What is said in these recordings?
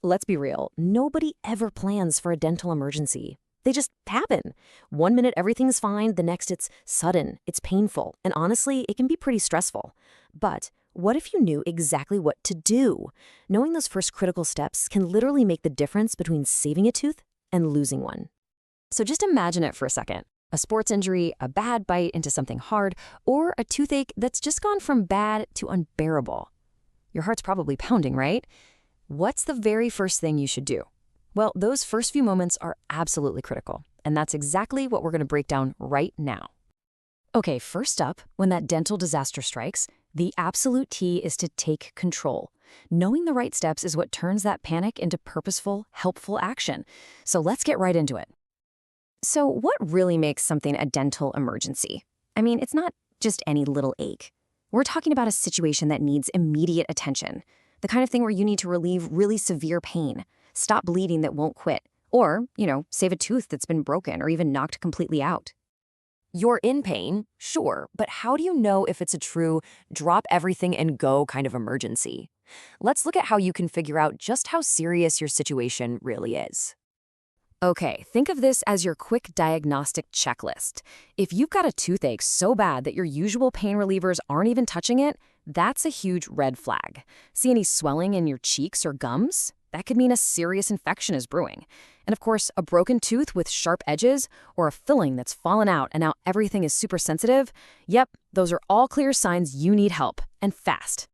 Let's be real, nobody ever plans for a dental emergency. They just happen. One minute everything's fine, the next it's sudden, it's painful, and honestly, it can be pretty stressful. But what if you knew exactly what to do? Knowing those first critical steps can literally make the difference between saving a tooth and losing one. So just imagine it for a second. A sports injury, a bad bite into something hard, or a toothache that's just gone from bad to unbearable. Your heart's probably pounding, right? What's the very first thing you should do? Well, those first few moments are absolutely critical, and that's exactly what we're going to break down right now. Okay, first up, when that dental disaster strikes, the absolute key is to take control. Knowing the right steps is what turns that panic into purposeful, helpful action. So let's get right into it. So what really makes something a dental emergency? I mean, it's not just any little ache. We're talking about a situation that needs immediate attention, the kind of thing where you need to relieve really severe pain, stop bleeding that won't quit, or, save a tooth that's been broken or even knocked completely out. You're in pain, sure, but how do you know if it's a true drop everything and go kind of emergency? Let's look at how you can figure out just how serious your situation really is. Okay, think of this as your quick diagnostic checklist. If you've got a toothache so bad that your usual pain relievers aren't even touching it, that's a huge red flag. See any swelling in your cheeks or gums? That could mean a serious infection is brewing. And of course, a broken tooth with sharp edges or a filling that's fallen out and now everything is super sensitive, yep, those are all clear signs you need help, and fast.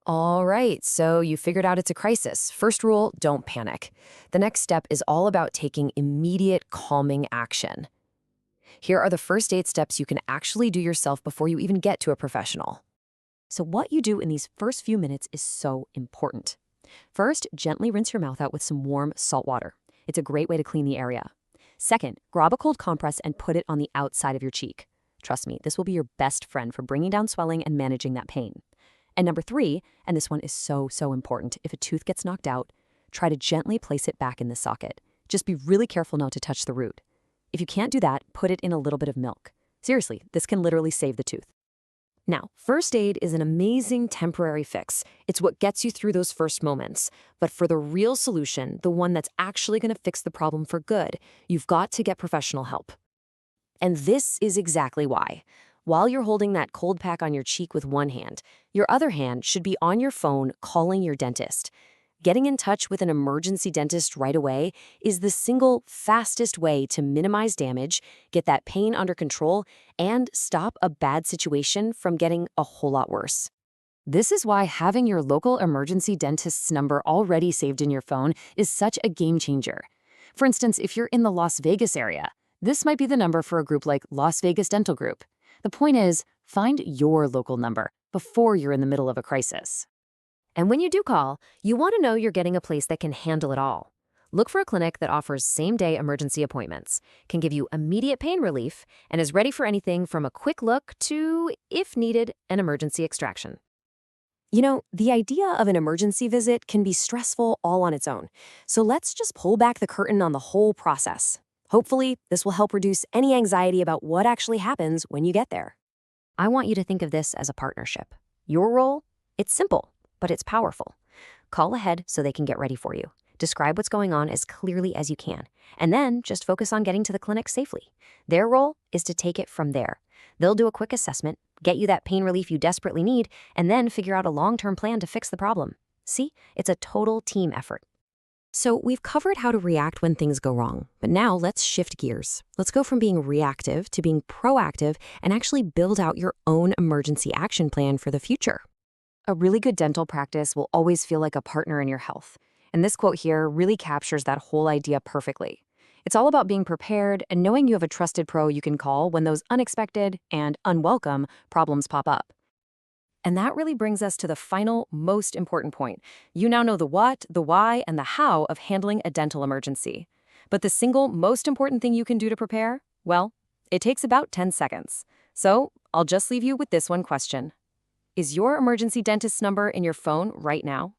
All right, so you figured out it's a crisis. First rule, don't panic. The next step is all about taking immediate calming action. Here are the first 8 steps you can actually do yourself before you even get to a professional. So what you do in these first few minutes is so important. First, gently rinse your mouth out with some warm salt water. It's a great way to clean the area. Second, grab a cold compress and put it on the outside of your cheek. Trust me, this will be your best friend for bringing down swelling and managing that pain. And number 3, and this one is so important, if a tooth gets knocked out, try to gently place it back in the socket. Just be really careful not to touch the root. If you can't do that, put it in a little bit of milk. Seriously, this can literally save the tooth. Now, first aid is an amazing temporary fix. It's what gets you through those first moments. But for the real solution, the one that's actually going to fix the problem for good, you've got to get professional help. And this is exactly why. While you're holding that cold pack on your cheek with one hand, your other hand should be on your phone calling your dentist. Getting in touch with an emergency dentist right away is the single fastest way to minimize damage, get that pain under control, and stop a bad situation from getting a whole lot worse. This is why having your local emergency dentist's number already saved in your phone is such a game changer. For instance, if you're in the Las Vegas area, this might be the number for a group like Las Vegas Dental Group. The point is, find your local number before you're in the middle of a crisis. And when you do call, you want to know you're getting a place that can handle it all. Look for a clinic that offers same-day emergency appointments, can give you immediate pain relief, and is ready for anything from a quick look to, if needed, an emergency extraction. The idea of an emergency visit can be stressful all on its own, so let's just pull back the curtain on the whole process. Hopefully, this will help reduce any anxiety about what actually happens when you get there. I want you to think of this as a partnership. Your role? It's simple, but it's powerful. Call ahead so they can get ready for you. Describe what's going on as clearly as you can, and then just focus on getting to the clinic safely. Their role is to take it from there. They'll do a quick assessment, get you that pain relief you desperately need, and then figure out a long-term plan to fix the problem. See, it's a total team effort. So we've covered how to react when things go wrong, but now let's shift gears. Let's go from being reactive to being proactive and actually build out your own emergency action plan for the future. A really good dental practice will always feel like a partner in your health. And this quote here really captures that whole idea perfectly. It's all about being prepared and knowing you have a trusted pro you can call when those unexpected and unwelcome problems pop up. And that really brings us to the final, most important point. You now know the what, the why, and the how of handling a dental emergency. But the single most important thing you can do to prepare? Well, it takes about 10 seconds. So I'll just leave you with this one question. Is your emergency dentist's number in your phone right now?